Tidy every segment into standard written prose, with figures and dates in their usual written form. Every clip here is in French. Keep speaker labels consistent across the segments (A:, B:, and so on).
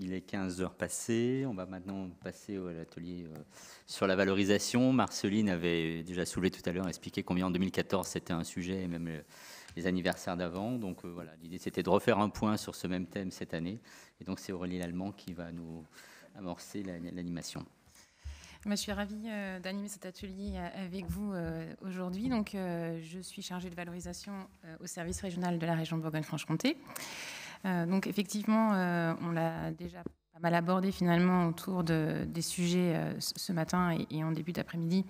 A: Il est 15 heures passées. On va maintenant passer à l'atelier sur la valorisation. Marceline avait déjà soulevé tout à l'heure, expliqué combien en 2014 c'était un sujet, et même les anniversaires d'avant. Donc voilà, l'idée c'était de refaire un point sur ce même thème cette année. Et donc c'est Aurélie Lallemand qui va nous amorcer l'animation.
B: Je suis ravie d'animer cet atelier avec vous aujourd'hui. Donc, je suis chargée de valorisation au service régional de la région de Bourgogne-Franche-Comté. Donc, effectivement, on l'a déjà pas mal abordé finalement autour des sujets ce matin et en début d'après-midi.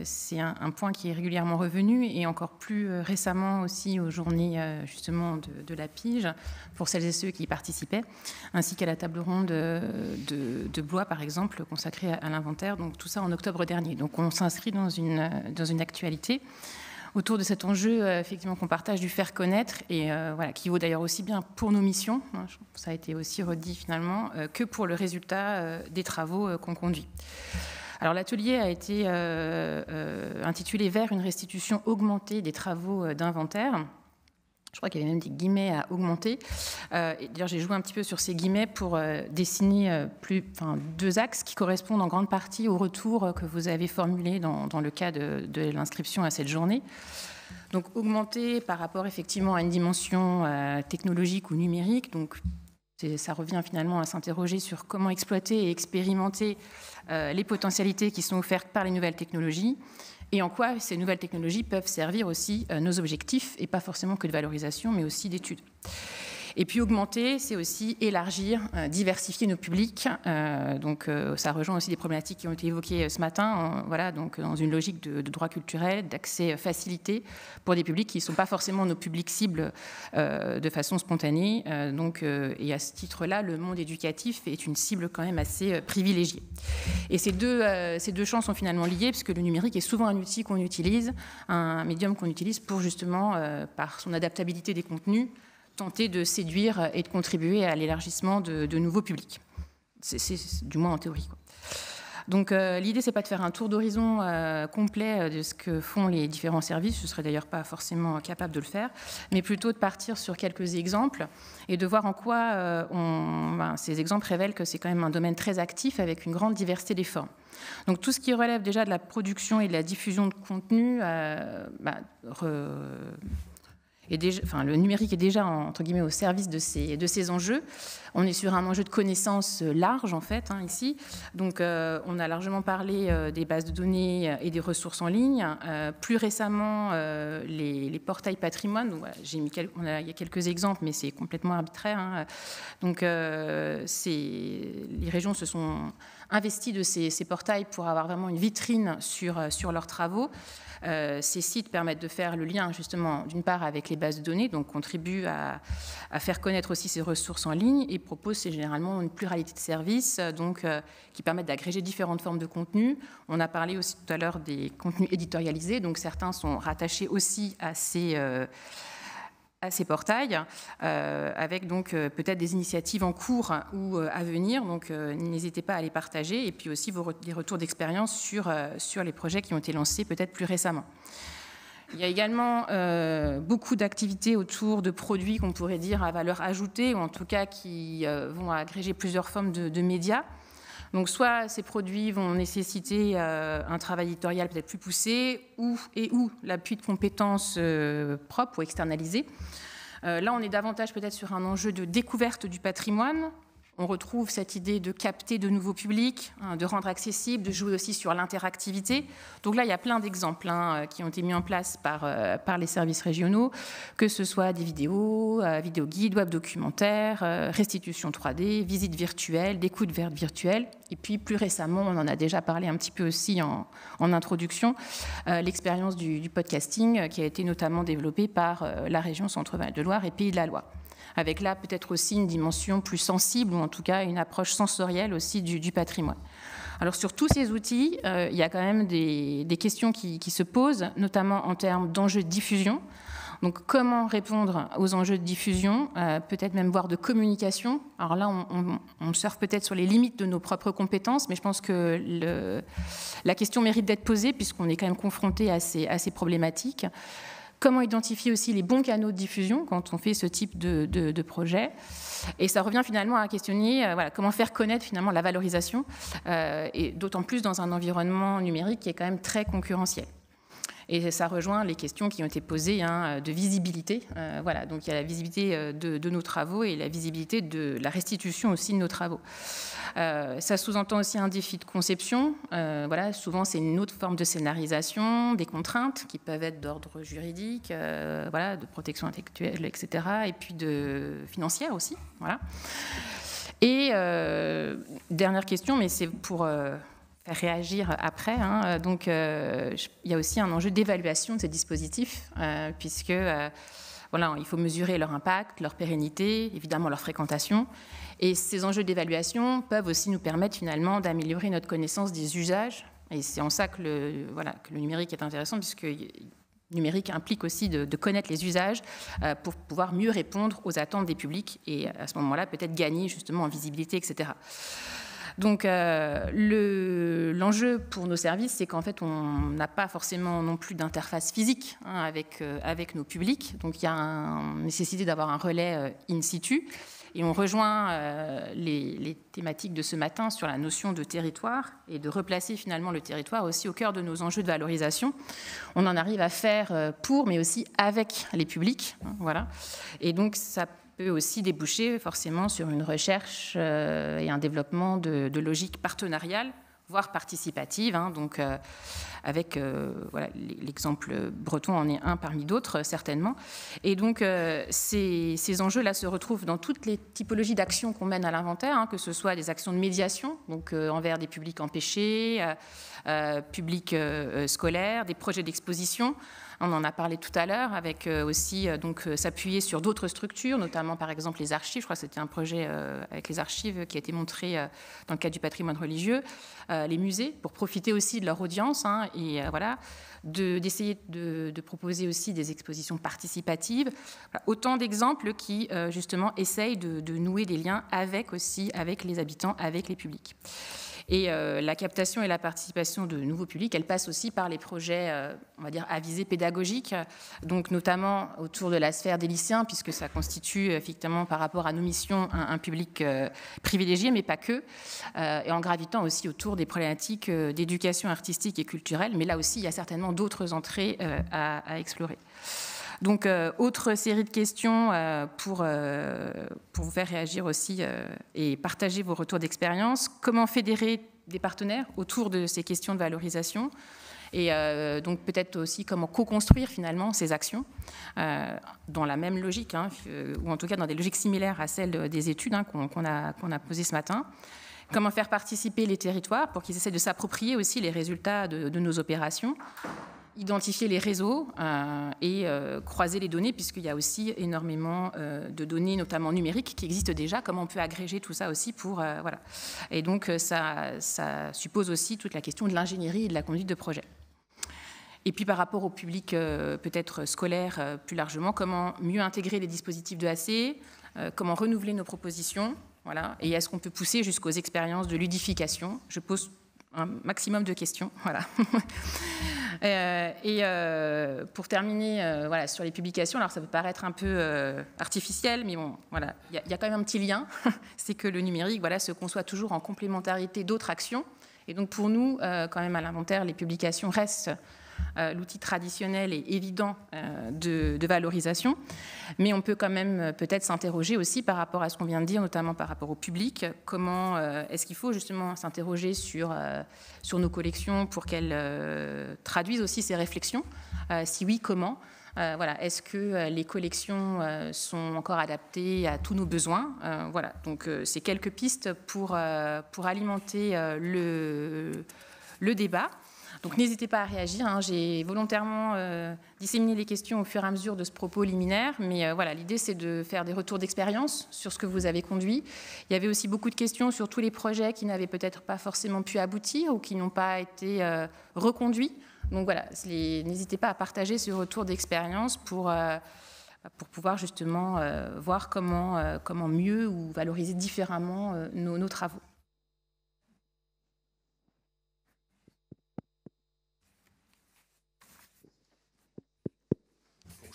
B: C'est un point qui est régulièrement revenu et encore plus récemment aussi aux journées justement de la Pige pour celles et ceux qui y participaient, ainsi qu'à la table ronde de Blois par exemple consacrée à l'inventaire, donc tout ça en octobre dernier. Donc on s'inscrit dans une actualité autour de cet enjeu effectivement qu'on partage du faire connaître et voilà, qui vaut d'ailleurs aussi bien pour nos missions, hein, ça a été aussi redit finalement, que pour le résultat des travaux qu'on conduit. Alors l'atelier a été intitulé « Vers une restitution augmentée des travaux d'inventaire ». Je crois qu'il y avait même des guillemets à augmenter. D'ailleurs, j'ai joué un petit peu sur ces guillemets pour dessiner deux axes qui correspondent en grande partie au retour que vous avez formulé dans le cas de l'inscription à cette journée. Donc augmenter par rapport effectivement à une dimension technologique ou numérique. Donc ça revient finalement à s'interroger sur comment exploiter et expérimenter les potentialités qui sont offertes par les nouvelles technologies et en quoi ces nouvelles technologies peuvent servir aussi nos objectifs, et pas forcément que de valorisation, mais aussi d'études. Et puis augmenter, c'est aussi élargir, diversifier nos publics. Donc ça rejoint aussi des problématiques qui ont été évoquées ce matin. Voilà, donc dans une logique de droit culturel, d'accès facilité pour des publics qui ne sont pas forcément nos publics cibles de façon spontanée. Et à ce titre-là, le monde éducatif est une cible quand même assez privilégiée. Et ces deux champs sont finalement liés, puisque le numérique est souvent un outil qu'on utilise, un médium qu'on utilise pour justement, par son adaptabilité des contenus, tenter de séduire et de contribuer à l'élargissement de nouveaux publics. C'est du moins en théorie, quoi. Donc l'idée, c'est pas de faire un tour d'horizon complet de ce que font les différents services, je ne serais d'ailleurs pas forcément capable de le faire, mais plutôt de partir sur quelques exemples et de voir en quoi ces exemples révèlent que c'est quand même un domaine très actif avec une grande diversité des formes. Donc tout ce qui relève déjà de la production et de la diffusion de contenu le numérique est déjà entre guillemets au service de ces enjeux. On est sur un enjeu de connaissance large en fait ici. Donc on a largement parlé des bases de données et des ressources en ligne. Plus récemment, les portails patrimoine. Donc, voilà, il y a quelques exemples, mais c'est complètement arbitraire. Donc les régions se sont investies de ces portails pour avoir vraiment une vitrine sur leurs travaux. Ces sites permettent de faire le lien justement d'une part avec les bases de données, donc contribuent à faire connaître aussi ces ressources en ligne et proposent généralement une pluralité de services qui permettent d'agréger différentes formes de contenus. On a parlé aussi tout à l'heure des contenus éditorialisés, donc certains sont rattachés aussi à ces portails, avec donc peut-être des initiatives en cours ou à venir. Donc n'hésitez pas à les partager et puis aussi des retours d'expérience sur les projets qui ont été lancés peut-être plus récemment. Il y a également beaucoup d'activités autour de produits qu'on pourrait dire à valeur ajoutée, ou en tout cas qui vont agréger plusieurs formes de médias. Donc soit ces produits vont nécessiter un travail éditorial peut-être plus poussé ou l'appui de compétences propres ou externalisées. Là, on est davantage peut-être sur un enjeu de découverte du patrimoine. On retrouve cette idée de capter de nouveaux publics, de rendre accessible, de jouer aussi sur l'interactivité. Donc là, il y a plein d'exemples qui ont été mis en place par les services régionaux, que ce soit des vidéos, vidéo-guides, web documentaires, restitution 3D, visites virtuelles, d'écoute virtuelle. Et puis plus récemment, on en a déjà parlé un petit peu aussi en introduction, l'expérience du podcasting qui a été notamment développée par la région Centre-Val de Loire et Pays de la Loire, avec là peut-être aussi une dimension plus sensible, ou en tout cas une approche sensorielle aussi du patrimoine. Alors sur tous ces outils, il y a quand même des questions qui se posent, notamment en termes d'enjeux de diffusion. Donc comment répondre aux enjeux de diffusion, peut-être même voire de communication. Alors là, on surfe peut-être sur les limites de nos propres compétences, mais je pense que la question mérite d'être posée puisqu'on est quand même confronté à ces problématiques. comment identifier aussi les bons canaux de diffusion quand on fait ce type de projet. Et ça revient finalement à questionner voilà, comment faire connaître finalement la valorisation, et d'autant plus dans un environnement numérique qui est quand même très concurrentiel. Et ça rejoint les questions qui ont été posées de visibilité. Voilà, donc il y a la visibilité de nos travaux et la visibilité de la restitution aussi de nos travaux. Ça sous-entend aussi un défi de conception. Voilà, souvent, c'est une autre forme de scénarisation, des contraintes qui peuvent être d'ordre juridique, voilà, de protection intellectuelle, etc., et puis de financière aussi. Voilà. Et dernière question, mais c'est pour faire réagir après. Donc, il y a aussi un enjeu d'évaluation de ces dispositifs, puisque voilà, il faut mesurer leur impact, leur pérennité, évidemment leur fréquentation. Et ces enjeux d'évaluation peuvent aussi nous permettre finalement d'améliorer notre connaissance des usages. Et c'est en ça que le numérique est intéressant, puisque le numérique implique aussi de connaître les usages pour pouvoir mieux répondre aux attentes des publics et à ce moment-là peut-être gagner justement en visibilité, etc. Donc l'enjeu pour nos services, c'est qu'en fait, on n'a pas forcément non plus d'interface physique avec nos publics. Donc il y a une nécessité d'avoir un relais in situ. Et on rejoint les thématiques de ce matin sur la notion de territoire et de replacer finalement le territoire aussi au cœur de nos enjeux de valorisation. On en arrive à faire pour, mais aussi avec les publics. Voilà. Et donc ça peut aussi déboucher forcément sur une recherche et un développement de logiques partenariales, voire participatives. Donc avec voilà, l'exemple breton en est un parmi d'autres, certainement. Et donc, ces enjeux-là se retrouvent dans toutes les typologies d'actions qu'on mène à l'inventaire, que ce soit des actions de médiation, donc envers des publics empêchés, publics scolaires, des projets d'exposition. On en a parlé tout à l'heure, avec aussi s'appuyer sur d'autres structures, notamment par exemple les archives. Je crois que c'était un projet avec les archives qui a été montré dans le cadre du patrimoine religieux. Les musées, pour profiter aussi de leur audience, et voilà, d'essayer de proposer aussi des expositions participatives. Voilà, autant d'exemples qui, justement, essayent de nouer des liens avec les habitants, avec les publics. Et la captation et la participation de nouveaux publics, elle passe aussi par les projets, on va dire, à visée pédagogique, donc notamment autour de la sphère des lycéens, puisque ça constitue effectivement par rapport à nos missions un public privilégié, mais pas que, et en gravitant aussi autour des problématiques d'éducation artistique et culturelle, mais là aussi, il y a certainement d'autres entrées à explorer. Donc, autre série de questions pour vous faire réagir aussi et partager vos retours d'expérience. Comment fédérer des partenaires autour de ces questions de valorisation ? Et donc, peut-être aussi comment co-construire finalement ces actions dans la même logique, ou en tout cas dans des logiques similaires à celles des études qu'on a posées ce matin. Comment faire participer les territoires pour qu'ils essaient de s'approprier aussi les résultats de nos opérations. Identifier les réseaux et croiser les données, puisqu'il y a aussi énormément de données, notamment numériques, qui existent déjà. Comment on peut agréger tout ça aussi pour... voilà. Et donc, ça suppose aussi toute la question de l'ingénierie et de la conduite de projet. Et puis, par rapport au public peut-être scolaire plus largement, comment mieux intégrer les dispositifs de AC, comment renouveler nos propositions, voilà. Et est-ce qu'on peut pousser jusqu'aux expériences de ludification ? Je pose un maximum de questions, voilà. Pour terminer, voilà, sur les publications, alors ça peut paraître un peu artificiel, mais bon, voilà, il y a quand même un petit lien, c'est que le numérique, voilà, se conçoit toujours en complémentarité d'autres actions, et donc pour nous, quand même à l'inventaire, les publications restent l'outil traditionnel et évident de valorisation, mais on peut quand même peut-être s'interroger aussi par rapport à ce qu'on vient de dire, notamment par rapport au public. Comment est-ce qu'il faut justement s'interroger sur nos collections pour qu'elles traduisent aussi ces réflexions ? Si oui, comment ? Voilà, est-ce que les collections sont encore adaptées à tous nos besoins ? Voilà, donc c'est quelques pistes pour alimenter le débat. Donc n'hésitez pas à réagir. J'ai volontairement disséminé les questions au fur et à mesure de ce propos liminaire, mais voilà, l'idée c'est de faire des retours d'expérience sur ce que vous avez conduit. Il y avait aussi beaucoup de questions sur tous les projets qui n'avaient peut-être pas forcément pu aboutir ou qui n'ont pas été reconduits. Donc voilà, n'hésitez pas à partager ce retour d'expérience pour pouvoir justement voir comment mieux ou valoriser différemment nos travaux.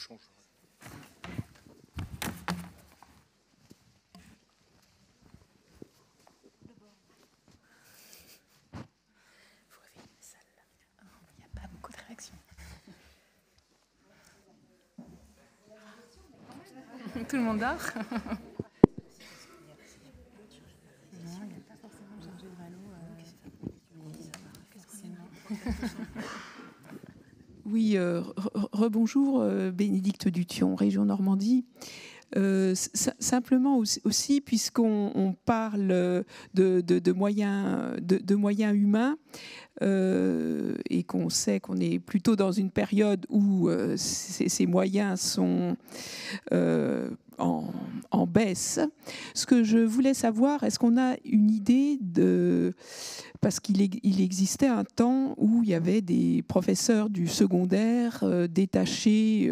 C: change.
B: Il n'y a pas beaucoup de réactions. Tout le monde dort.
D: Oui, rebonjour, Bénédicte Duthion, région Normandie. Simplement aussi, puisqu'on parle de moyens humains, et qu'on sait qu'on est plutôt dans une période où ces moyens sont en baisse. Ce que je voulais savoir, est-ce qu'on a une idée de... Parce qu'il existait un temps où il y avait des professeurs du secondaire détachés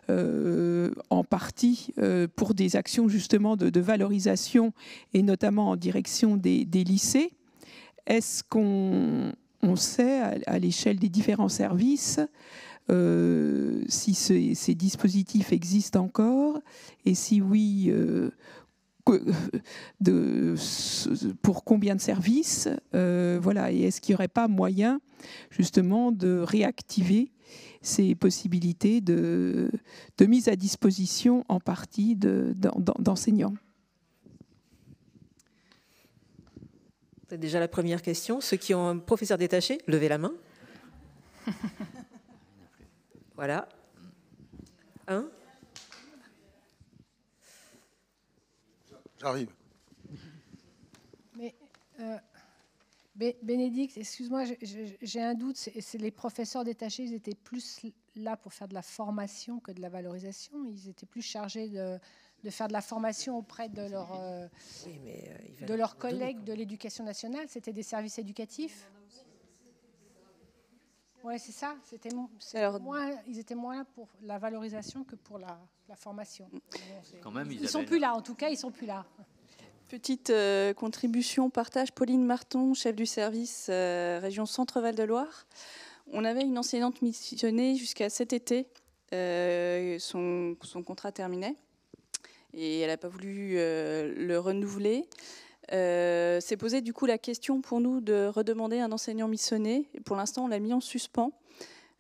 D: en partie pour des actions justement de valorisation et notamment en direction des lycées. Est-ce qu'on sait à l'échelle des différents services si ces dispositifs existent encore et si oui, pour combien de services, voilà, et est-ce qu'il n'y aurait pas moyen justement de réactiver ces possibilités de mise à disposition en partie d'enseignants?
E: C'est déjà la première question. Ceux qui ont un professeur détaché, levez la main. Voilà. Un.
C: J'arrive.
F: Mais Bénédicte, excuse-moi, j'ai un doute. C'est les professeurs détachés, ils étaient plus là pour faire de la formation que de la valorisation. Ils étaient plus chargés de faire de la formation auprès de leurs collègues de l'éducation nationale. C'était des services éducatifs. Oui, c'est ça. Ils étaient moins là pour la valorisation que pour la formation.
A: Quand même,
F: ils sont plus là, en tout cas, ils sont plus là.
G: Petite contribution, partage. Pauline Marton, chef du service région Centre-Val de Loire. On avait une enseignante missionnée jusqu'à cet été. Son contrat terminait et elle n'a pas voulu le renouveler. C'est posé du coup la question pour nous de redemander un enseignant missionné. Et pour l'instant, on l'a mis en suspens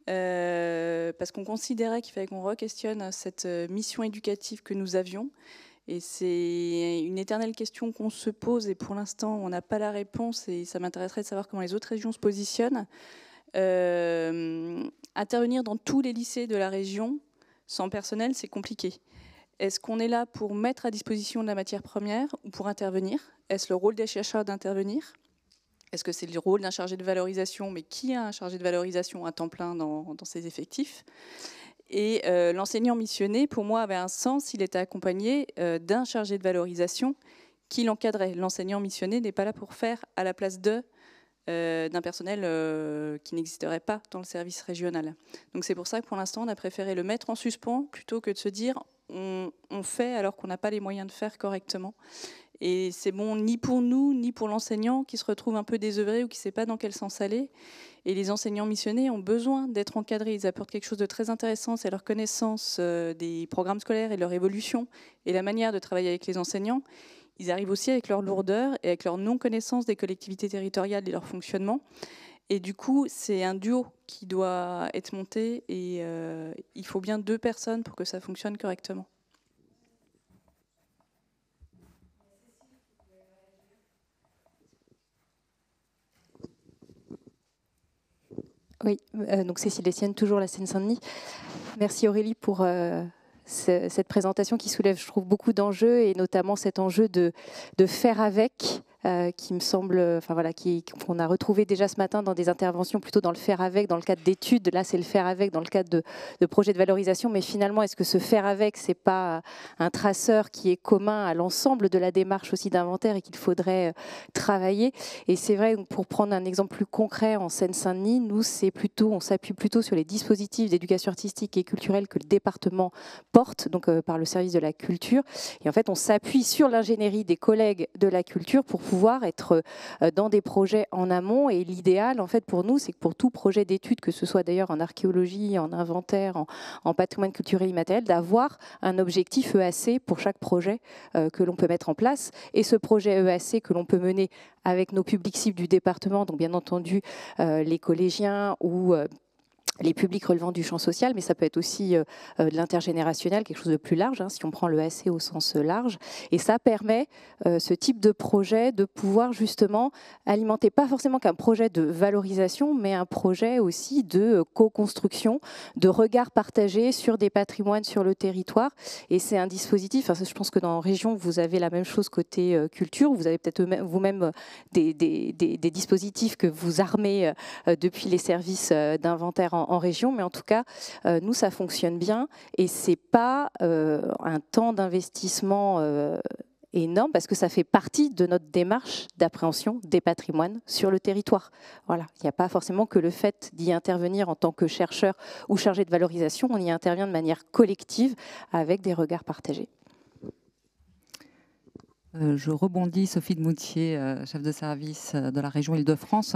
G: parce qu'on considérait qu'il fallait qu'on re-questionne cette mission éducative que nous avions. Et c'est une éternelle question qu'on se pose et pour l'instant, on n'a pas la réponse et ça m'intéresserait de savoir comment les autres régions se positionnent. Intervenir dans tous les lycées de la région sans personnel, c'est compliqué. Est-ce qu'on est là pour mettre à disposition de la matière première ou pour intervenir? Est-ce le rôle des chercheurs d'intervenir? Est-ce que c'est le rôle d'un chargé de valorisation? Mais qui a un chargé de valorisation à temps plein dans ses effectifs? Et l'enseignant missionné, pour moi, avait un sens s'il était accompagné d'un chargé de valorisation qui l'encadrait. L'enseignant missionné n'est pas là pour faire à la place d'un personnel qui n'existerait pas dans le service régional. Donc c'est pour ça que pour l'instant, on a préféré le mettre en suspens plutôt que de se dire on fait alors qu'on n'a pas les moyens de faire correctement. Et c'est bon ni pour nous, ni pour l'enseignant qui se retrouve un peu désœuvré ou qui ne sait pas dans quel sens aller. Et les enseignants missionnés ont besoin d'être encadrés. Ils apportent quelque chose de très intéressant, c'est leur connaissance des programmes scolaires et leur évolution et la manière de travailler avec les enseignants. Ils arrivent aussi avec leur lourdeur et avec leur non-connaissance des collectivités territoriales et leur fonctionnement. Et du coup, c'est un duo qui doit être monté et il faut bien 2 personnes pour que ça fonctionne correctement.
H: Oui, donc Cécile Estienne, toujours la Seine-Saint-Denis. Merci Aurélie pour cette présentation qui soulève, je trouve, beaucoup d'enjeux et notamment cet enjeu de faire avec, qui me semble, enfin voilà, qu'on a retrouvé déjà ce matin dans des interventions plutôt dans le faire avec, dans le cadre d'études. Là, c'est le faire avec dans le cadre de projets de valorisation. Mais finalement, est-ce que ce faire avec, c'est pas un traceur qui est commun à l'ensemble de la démarche aussi d'inventaire et qu'il faudrait travailler? Et c'est vrai, pour prendre un exemple plus concret en Seine-Saint-Denis, nous, on s'appuie plutôt sur les dispositifs d'éducation artistique et culturelle que le département porte, donc par le service de la culture. Et en fait, on s'appuie sur l'ingénierie des collègues de la culture pour pouvoir être dans des projets en amont. Et l'idéal, en fait, pour nous, c'est que pour tout projet d'étude, que ce soit d'ailleurs en archéologie, en inventaire, en patrimoine culturel immatériel, d'avoir un objectif EAC pour chaque projet que l'on peut mettre en place. Et ce projet EAC que l'on peut mener avec nos publics cibles du département, donc bien entendu les collégiens ou les publics relevant du champ social, mais ça peut être aussi de l'intergénérationnel, quelque chose de plus large, hein, si on prend le AC au sens large. Et ça permet, ce type de projet, de pouvoir justement alimenter, pas forcément qu'un projet de valorisation, mais un projet aussi de co-construction, de regard partagé sur des patrimoines sur le territoire. Et c'est un dispositif, enfin, je pense que dans la région, vous avez la même chose côté culture, vous avez peut-être vous-même des dispositifs que vous armez depuis les services d'inventaire en région, mais en tout cas, nous, ça fonctionne bien et c'est pas un temps d'investissement énorme parce que ça fait partie de notre démarche d'appréhension des patrimoines sur le territoire. Voilà, il n'y a pas forcément que le fait d'y intervenir en tant que chercheur ou chargé de valorisation, on y intervient de manière collective avec des regards partagés.
C: Je rebondis, Sophie de Moutier, chef de service de la région Île-de-France.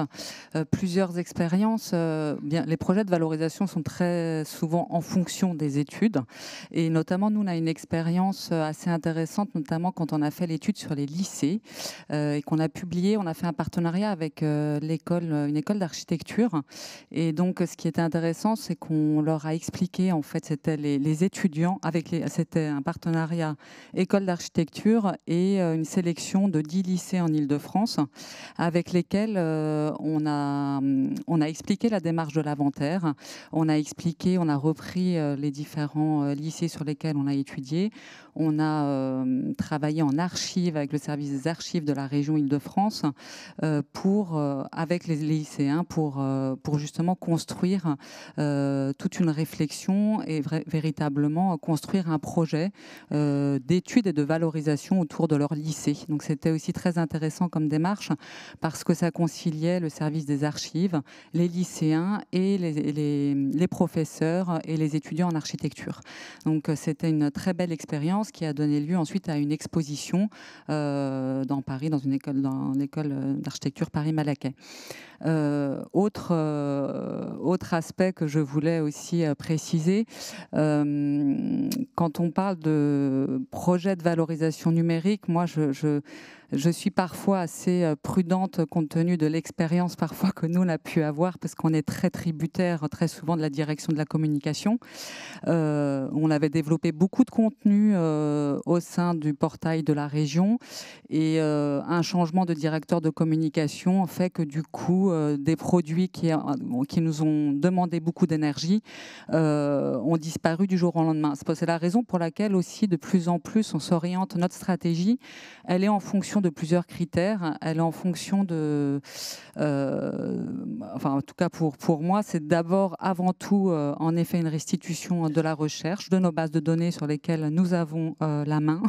C: Plusieurs expériences. Les projets de valorisation sont très souvent en fonction des études. Et notamment, nous, on a une expérience assez intéressante, notamment quand on a fait l'étude sur les lycées et qu'on a publié. On a fait un partenariat avec une école d'architecture. Et donc, ce qui était intéressant, c'est qu'on leur a expliqué, en fait, c'était les étudiants, c'était un partenariat école d'architecture et une sélection de 10 lycées en Île-de-France avec lesquels on a expliqué la démarche de l'inventaire. On a repris les différents lycées sur lesquels on a étudié. On a travaillé en archives avec le service des archives de la région Île-de-France avec les lycéens pour justement construire toute une réflexion et véritablement construire un projet d'études et de valorisation autour de leur lycée. Donc c'était aussi très intéressant comme démarche parce que ça conciliait le service des archives, les lycéens et les professeurs et les étudiants en architecture. Donc c'était une très belle expérience qui a donné lieu ensuite à une exposition dans Paris, dans l'école d'architecture Paris-Malaquais. Autre aspect que je voulais aussi préciser, quand on parle de projet de valorisation numérique, moi je suis parfois assez prudente compte tenu de l'expérience parfois que nous on a pu avoir parce qu'on est très tributaire très souvent de la direction de la communication. On avait développé beaucoup de contenu au sein du portail de la région et un changement de directeur de communication fait que du coup des produits qui nous ont demandé beaucoup d'énergie ont disparu du jour au lendemain. C'est la raison pour laquelle aussi de plus en plus on s'oriente, notre stratégie, elle est en fonction de plusieurs critères. Elle est en fonction de... en tout cas pour moi, c'est d'abord, avant tout, en effet, une restitution de la recherche, de nos bases de données sur lesquelles nous avons la main.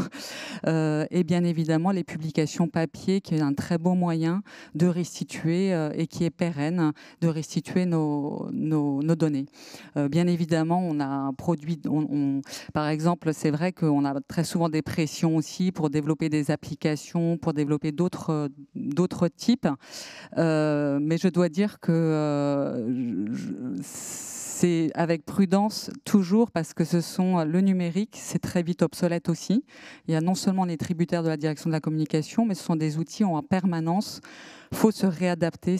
C: Et bien évidemment, les publications papier, qui est un très beau moyen de restituer et qui est pérenne, de restituer nos données. Bien évidemment, on a un produit... par exemple, c'est vrai qu'on a très souvent des pressions aussi pour développer des applications, pour développer d'autres types. Mais je dois dire que c'est avec prudence toujours parce que le numérique, c'est très vite obsolète aussi. Il y a non seulement les tributaires de la direction de la communication, mais ce sont des outils en permanence. Il faut se réadapter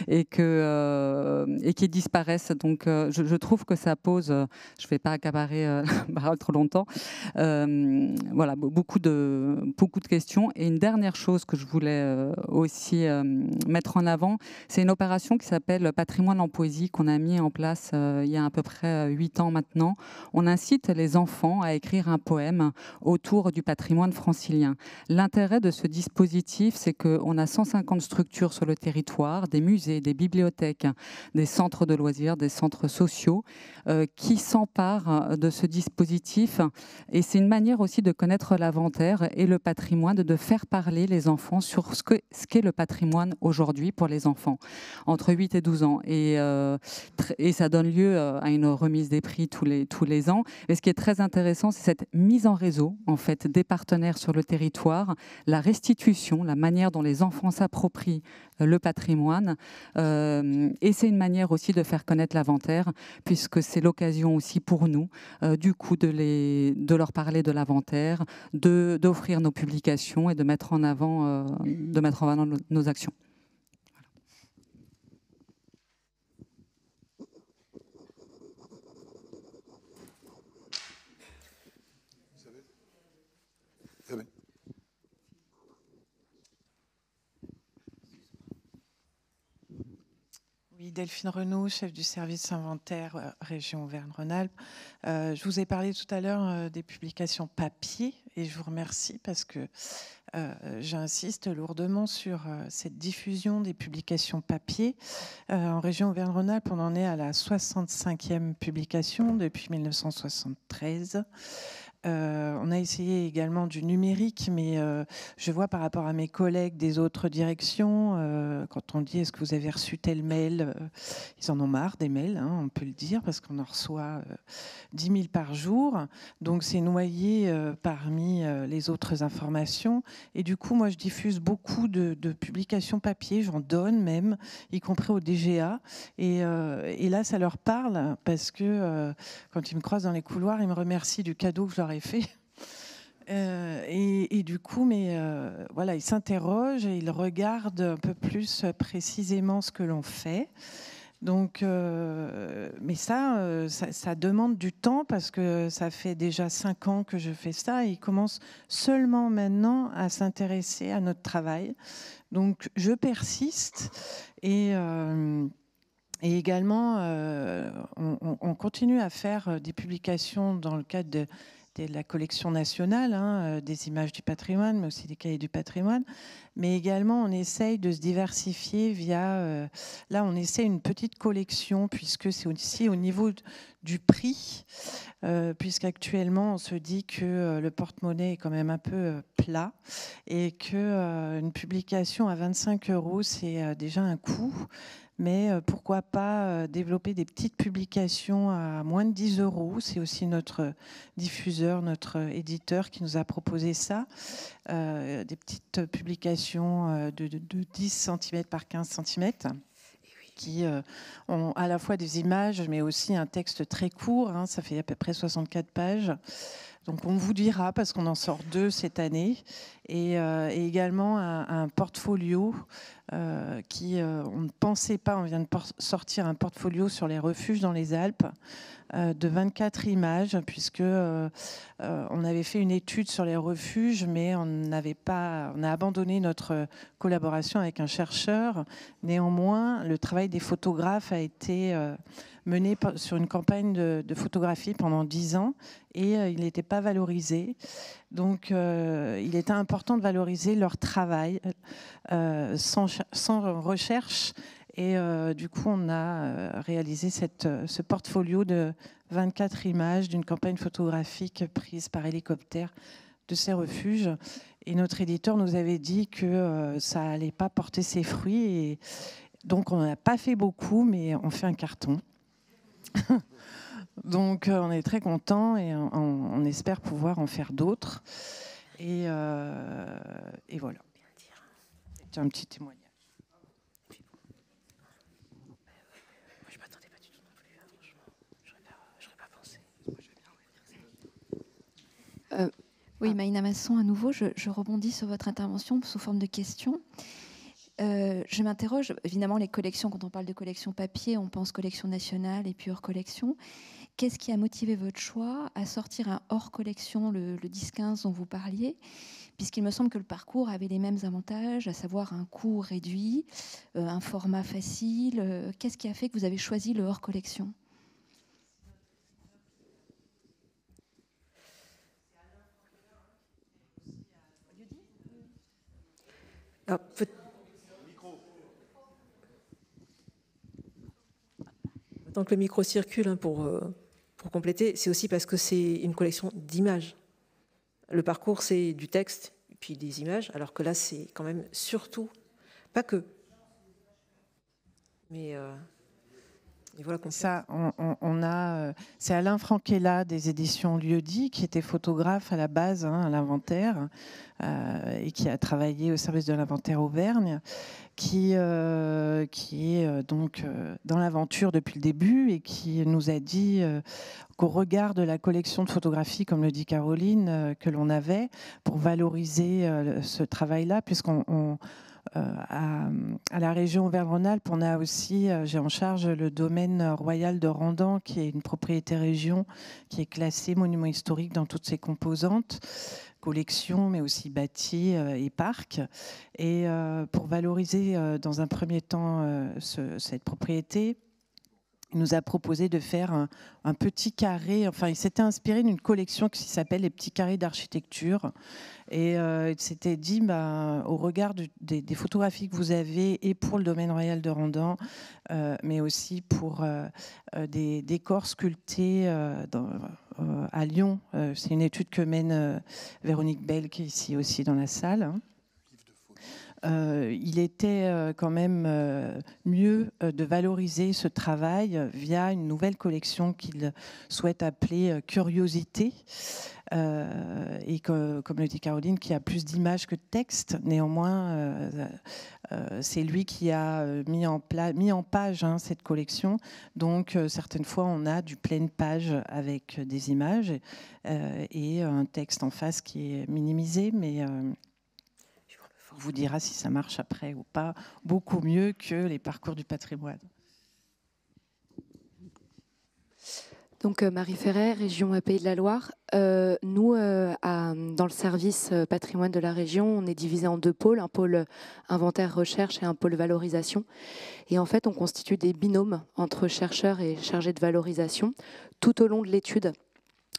C: et qu'ils disparaissent. Donc, je trouve que ça pose, je ne vais pas accaparer la parole trop longtemps, voilà, beaucoup de questions. Et une dernière chose que je voulais aussi mettre en avant, c'est une opération qui s'appelle Patrimoine en poésie qu'on a mis en place il y a à peu près 8 ans maintenant. On incite les enfants à écrire un poème autour du patrimoine francilien. L'intérêt de ce dispositif, c'est qu'on a 150 structures sur le territoire, des musées, des bibliothèques, des centres de loisirs, des centres sociaux qui s'emparent de ce dispositif. Et c'est une manière aussi de connaître l'inventaire et le patrimoine, de faire parler les enfants sur ce qu'est le patrimoine aujourd'hui pour les enfants, entre 8 et 12 ans. Et et ça donne lieu à une remise des prix tous les ans. Et ce qui est très intéressant, c'est cette mise en réseau en fait, des partenaires sur le territoire, la restitution, la manière dont les enfants s'approprient le patrimoine. Et c'est une manière aussi de faire connaître l'inventaire, puisque c'est l'occasion aussi pour nous, du coup, de leur parler de l'inventaire, d'offrir nos publications et de mettre en avant nos actions.
I: Oui, Delphine Renaud, chef du service inventaire région Auvergne-Rhône-Alpes. Je vous ai parlé tout à l'heure des publications papier et je vous remercie parce que j'insiste lourdement sur cette diffusion des publications papier. En région Auvergne-Rhône-Alpes, on en est à la 65e publication depuis 1973. On a essayé également du numérique, mais je vois par rapport à mes collègues des autres directions, quand on dit est-ce que vous avez reçu tel mail, ils en ont marre des mails, hein, on peut le dire, parce qu'on en reçoit 10 000 par jour. Donc c'est noyé parmi les autres informations. Et du coup, moi, je diffuse beaucoup de publications papier, j'en donne même, y compris au DGA. Et là, ça leur parle, parce que quand ils me croisent dans les couloirs, ils me remercient du cadeau que je leur ai fait. Et du coup, voilà, ils s'interrogent et ils regardent un peu plus précisément ce que l'on fait. Donc, mais ça demande du temps parce que ça fait déjà 5 ans que je fais ça et ils commencent seulement maintenant à s'intéresser à notre travail. Donc, je persiste et également, on continue à faire des publications dans le cadre de la collection nationale, des images du patrimoine, mais aussi des cahiers du patrimoine. Mais également, on essaye de se diversifier via... là, on essaie une petite collection, puisque c'est aussi au niveau du prix, puisqu'actuellement, on se dit que le porte-monnaie est quand même un peu plat et qu'une publication à 25 €, c'est déjà un coût. Mais pourquoi pas développer des petites publications à moins de 10 €. C'est aussi notre diffuseur, notre éditeur qui nous a proposé ça. Des petites publications de 10 cm par 15 cm qui ont à la fois des images, mais aussi un texte très court. Hein, ça fait à peu près 64 pages. Donc on vous dira, parce qu'on en sort 2 cette année, et également un portfolio qui, on ne pensait pas, on vient de sortir un portfolio sur les refuges dans les Alpes de 24 images, puisque on avait fait une étude sur les refuges, mais on a abandonné notre collaboration avec un chercheur. Néanmoins, le travail des photographes a été mené sur une campagne de photographie pendant 10 ans et il n'était pas valorisé. Donc, il était important de valoriser leur travail sans recherche. Et du coup, on a réalisé ce portfolio de 24 images d'une campagne photographique prise par hélicoptère de ces refuges. Et notre éditeur nous avait dit que ça n'allait pas porter ses fruits. Et donc, on n'en a pas fait beaucoup, mais on fait un carton. Donc, on est très contents et on espère pouvoir en faire d'autres. Et voilà. C'est un petit témoignage.
E: Je ne m'attendais pas du tout non plus. Franchement, je n'aurais pas pensé.
J: Oui, Maïna Masson, à nouveau, je rebondis sur votre intervention sous forme de question. Je m'interroge, évidemment, les collections, quand on parle de collection papier, on pense collection nationale et puis hors collection. Qu'est-ce qui a motivé votre choix à sortir un hors collection, le 10-15 dont vous parliez, puisqu'il me semble que le parcours avait les mêmes avantages, à savoir un coût réduit, un format facile. Qu'est-ce qui a fait que vous avez choisi le hors collection ?
E: Tant que le micro circule, pour compléter, c'est aussi parce que c'est une collection d'images. Le parcours, c'est du texte et puis des images, alors que là, c'est quand même surtout, pas que, mais Et voilà qu'on
I: ça, c'est Alain Franquella des éditions Lieu-dit, qui était photographe à la base, à l'inventaire, et qui a travaillé au service de l'inventaire Auvergne, qui est donc dans l'aventure depuis le début et qui nous a dit qu'au regard de la collection de photographies, comme le dit Caroline, que l'on avait, pour valoriser ce travail-là, puisqu'on à la région Auvergne-Rhône-Alpes, on a aussi, j'ai en charge le domaine royal de Randan, qui est une propriété région, qui est classée monument historique dans toutes ses composantes, collections, mais aussi bâtis et parcs. Et pour valoriser dans un premier temps cette propriété, il nous a proposé de faire un petit carré. Enfin, il s'était inspiré d'une collection qui s'appelle les petits carrés d'architecture. Et il s'était dit, au regard des photographies que vous avez, et pour le domaine royal de Randan, mais aussi pour des décors sculptés à Lyon. C'est une étude que mène Véronique Bell, qui est ici aussi dans la salle. Il était quand même mieux de valoriser ce travail via une nouvelle collection qu'il souhaite appeler Curiosité. Et que, comme le dit Caroline, qui a plus d'images que de textes. Néanmoins, c'est lui qui a mis en page cette collection. Donc, certaines fois, on a du pleine page avec des images et un texte en face qui est minimisé, mais on vous dira si ça marche après ou pas, beaucoup mieux que les parcours du patrimoine.
H: Donc Marie Ferret, région Pays de la Loire. Nous, dans le service patrimoine de la région, on est divisé en deux pôles, un pôle inventaire-recherche et un pôle valorisation. Et en fait, on constitue des binômes entre chercheurs et chargés de valorisation tout au long de l'étude.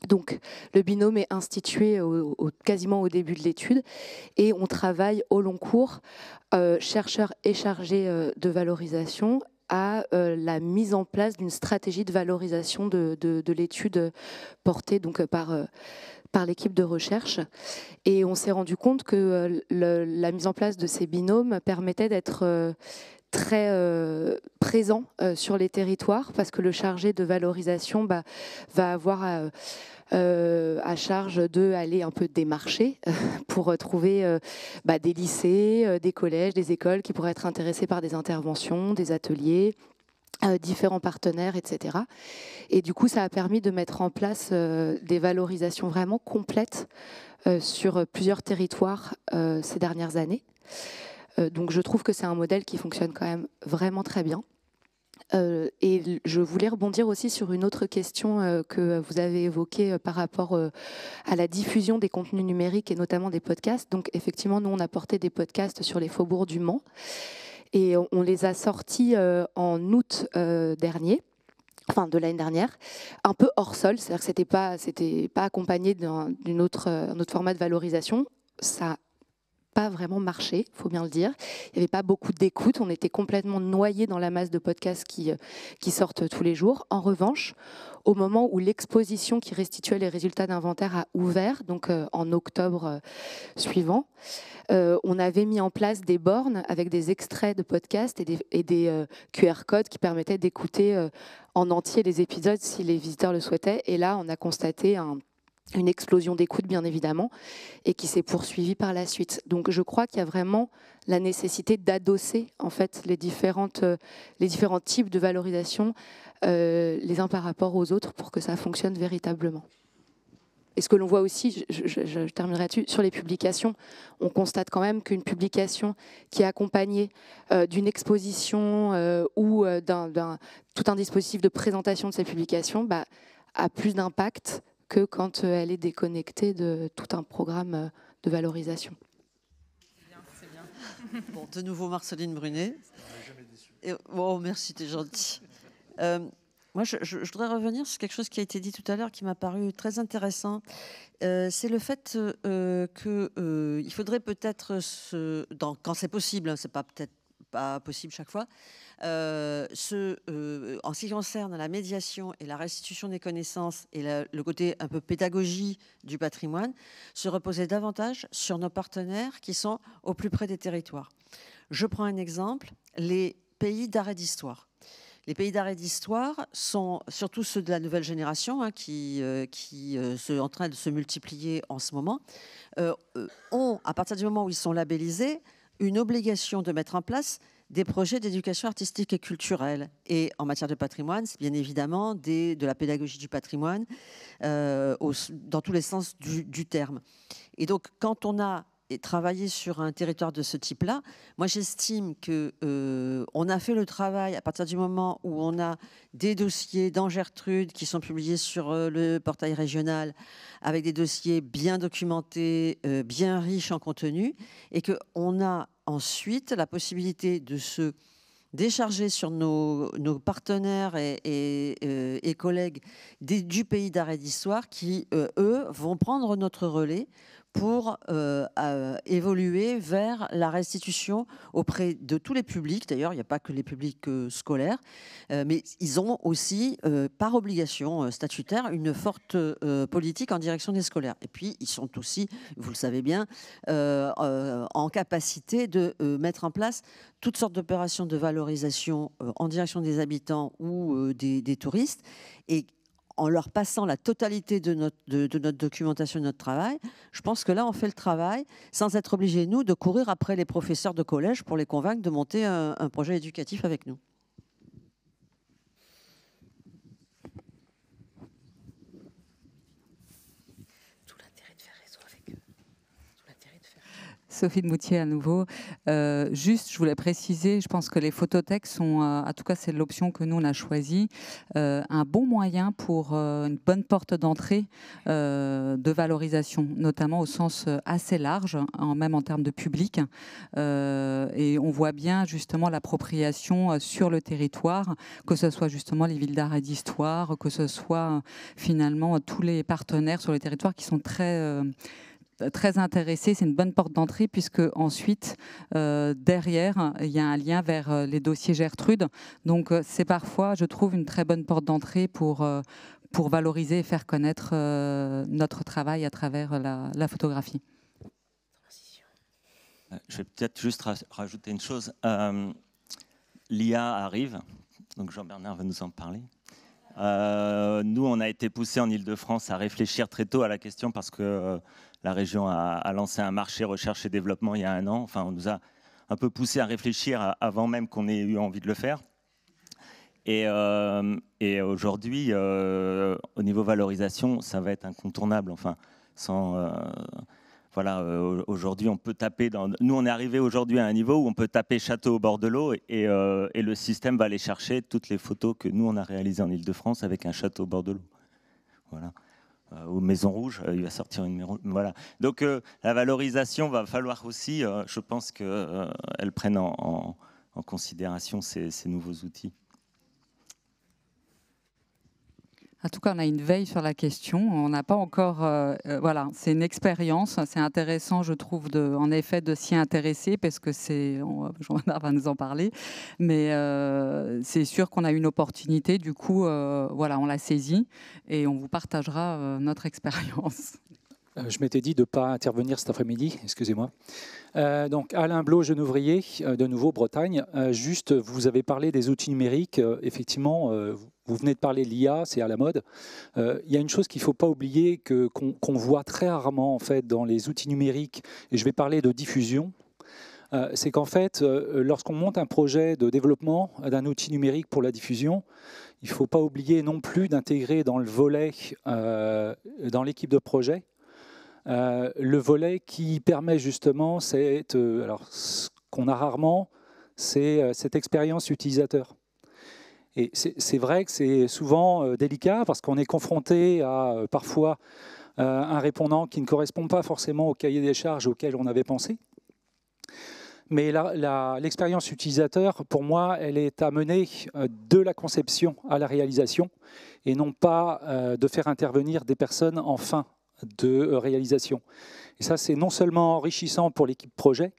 H: Donc, le binôme est institué quasiment au début de l'étude et on travaille au long cours, chercheurs et chargés de valorisation, à la mise en place d'une stratégie de valorisation de l'étude portée donc, par l'équipe de recherche. Et on s'est rendu compte que la mise en place de ces binômes permettait d'être très présent sur les territoires, parce que le chargé de valorisation va avoir à charge d'aller un peu démarcher pour trouver des lycées, des collèges, des écoles qui pourraient être intéressés par des interventions, des ateliers, différents partenaires, etc. Et du coup, ça a permis de mettre en place des valorisations vraiment complètes sur plusieurs territoires ces dernières années. Donc je trouve que c'est un modèle qui fonctionne quand même vraiment très bien. Et je voulais rebondir aussi sur une autre question que vous avez évoquée par rapport à la diffusion des contenus numériques et notamment des podcasts. Donc effectivement, nous, on a porté des podcasts sur les faubourgs du Mans et on les a sortis en août dernier. Enfin, de l'année dernière, un peu hors sol, c'est-à-dire que c'était pas accompagné d'un autre format de valorisation. Ça pas vraiment marché, il faut bien le dire. Il n'y avait pas beaucoup d'écoute, on était complètement noyés dans la masse de podcasts qui sortent tous les jours. En revanche, au moment où l'exposition qui restituait les résultats d'inventaire a ouvert, donc en octobre suivant, on avait mis en place des bornes avec des extraits de podcasts et des QR codes qui permettaient d'écouter en entier les épisodes si les visiteurs le souhaitaient. Et là, on a constaté une explosion d'écoute, bien évidemment, et qui s'est poursuivie par la suite. Donc je crois qu'il y a vraiment la nécessité d'adosser en fait les différents types de valorisation les uns par rapport aux autres pour que ça fonctionne véritablement. Et ce que l'on voit aussi, je terminerai là-dessus, sur les publications, on constate quand même qu'une publication qui est accompagnée d'une exposition ou tout un dispositif de présentation de ces publications a plus d'impact que quand elle est déconnectée de tout un programme de valorisation.
K: C'est bien. Bon, de nouveau, Marceline Brunet. Et, oh, merci, t'es gentille. Moi, je voudrais revenir sur quelque chose qui a été dit tout à l'heure qui m'a paru très intéressant. C'est le fait qu'il faudrait peut-être, quand c'est possible, c'est peut-être pas possible chaque fois, en ce qui concerne la médiation et la restitution des connaissances et le côté un peu pédagogie du patrimoine, se reposer davantage sur nos partenaires qui sont au plus près des territoires. Je prends un exemple, les pays d'arrêt d'histoire. Les pays d'art et d'histoire sont surtout ceux de la nouvelle génération qui sont en train de se multiplier en ce moment, ont, à partir du moment où ils sont labellisés, une obligation de mettre en place des projets d'éducation artistique et culturelle. Et en matière de patrimoine, c'est bien évidemment de la pédagogie du patrimoine dans tous les sens du terme. Et donc, quand on a travaillé sur un territoire de ce type-là, moi j'estime qu'on a fait le travail à partir du moment où on a des dossiers dans Gertrude qui sont publiés sur le portail régional avec des dossiers bien documentés, bien riches en contenu, et qu'on a ensuite la possibilité de se décharger sur nos partenaires et collègues du pays d'art et d'histoire qui, eux, vont prendre notre relais pour évoluer vers la restitution auprès de tous les publics. D'ailleurs, il n'y a pas que les publics scolaires, mais ils ont aussi, par obligation statutaire, une forte politique en direction des scolaires. Et puis, ils sont aussi, vous le savez bien, en capacité de mettre en place toutes sortes d'opérations de valorisation en direction des habitants ou des touristes. Et en leur passant la totalité de notre documentation, de notre travail, je pense que là, on fait le travail sans être obligés, nous, de courir après les professeurs de collège pour les convaincre de monter un projet éducatif avec nous.
C: Sophie de Moutier à nouveau. Juste, je voulais préciser, je pense que les photothèques sont, en tout cas c'est l'option que nous on a choisie, un bon moyen pour une bonne porte d'entrée de valorisation, notamment au sens assez large, même en termes de public. Et on voit bien justement l'appropriation sur le territoire, que ce soit justement les villes d'art et d'histoire, que ce soit finalement tous les partenaires sur le territoire qui sont très intéressés. C'est une bonne porte d'entrée puisque ensuite, derrière, il y a un lien vers les dossiers Gertrude. Donc, c'est parfois, je trouve, une très bonne porte d'entrée pour valoriser et faire connaître notre travail à travers la photographie.
L: Je vais peut-être juste rajouter une chose. L'IA arrive, donc Jean-Bernard va nous en parler. Nous, on a été poussés en Ile-de-France à réfléchir très tôt à la question parce que la région a lancé un marché recherche et développement il y a 1 an. Enfin, on nous a un peu poussé à réfléchir avant même qu'on ait eu envie de le faire. Et aujourd'hui, au niveau valorisation, ça va être incontournable. Enfin, voilà, aujourd'hui, on peut taper dans... Nous, on est arrivé aujourd'hui à un niveau où on peut taper château au bord de l'eau et le système va aller chercher toutes les photos que nous, on a réalisées en Ile-de-France avec un château au bord de l'eau. Voilà. Aux Maisons Rouges, il va sortir une maison. Voilà. Donc, la valorisation va falloir aussi, je pense qu'elle prenne en considération ces nouveaux outils.
C: En tout cas, on a une veille sur la question. On n'a pas encore... voilà, c'est une expérience. C'est intéressant, je trouve, en effet, de s'y intéresser parce que Jean-Bernard va nous en parler. Mais c'est sûr qu'on a une opportunité. Du coup, voilà, on l'a saisie et on vous partagera notre expérience.
M: Je m'étais dit de ne pas intervenir cet après-midi, excusez-moi. Donc Alain Blot, jeune ouvrier, de nouveau Bretagne. Juste, vous avez parlé des outils numériques. Effectivement, vous venez de parler de l'IA, c'est à la mode. Il y a une chose qu'il ne faut pas oublier, qu'on voit très rarement en fait, dans les outils numériques, et je vais parler de diffusion, c'est qu'en fait, lorsqu'on monte un projet de développement d'un outil numérique pour la diffusion, il ne faut pas oublier non plus d'intégrer dans le volet, dans l'équipe de projet, le volet qui permet justement, alors ce qu'on a rarement, c'est cette expérience utilisateur. Et c'est vrai que c'est souvent délicat parce qu'on est confronté à parfois un répondant qui ne correspond pas forcément au cahier des charges auquel on avait pensé. Mais l'expérience utilisateur, pour moi, elle est à mener de la conception à la réalisation et non pas de faire intervenir des personnes en fin de réalisation. Et ça, c'est non seulement enrichissant pour l'équipe projet,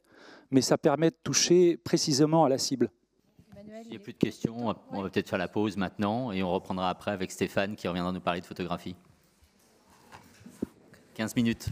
M: mais ça permet de toucher précisément à la cible.
A: S'il n'y a plus de questions, on va peut-être faire la pause maintenant et on reprendra après avec Stéphane qui reviendra nous parler de photographie. 15 minutes.